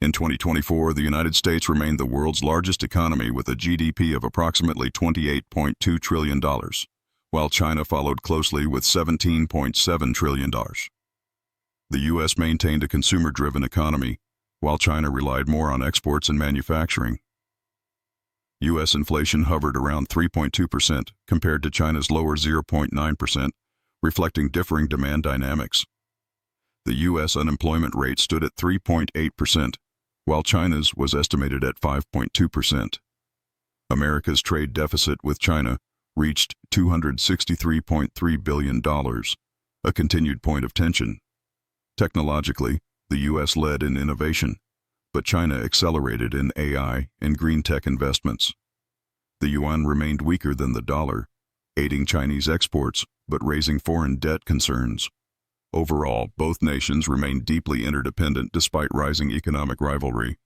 In 2024, the United States remained the world's largest economy with a GDP of approximately $28.2 trillion, while China followed closely with $17.7 trillion. The U.S. maintained a consumer-driven economy, while China relied more on exports and manufacturing. U.S. inflation hovered around 3.2% compared to China's lower 0.9%, reflecting differing demand dynamics. The U.S. unemployment rate stood at 3.8%, while China's was estimated at 5.2%. America's trade deficit with China reached $263.3 billion, a continued point of tension. Technologically, the U.S. led in innovation, but China accelerated in AI and green tech investments. The yuan remained weaker than the dollar, aiding Chinese exports but raising foreign debt concerns. Overall, both nations remain deeply interdependent despite rising economic rivalry.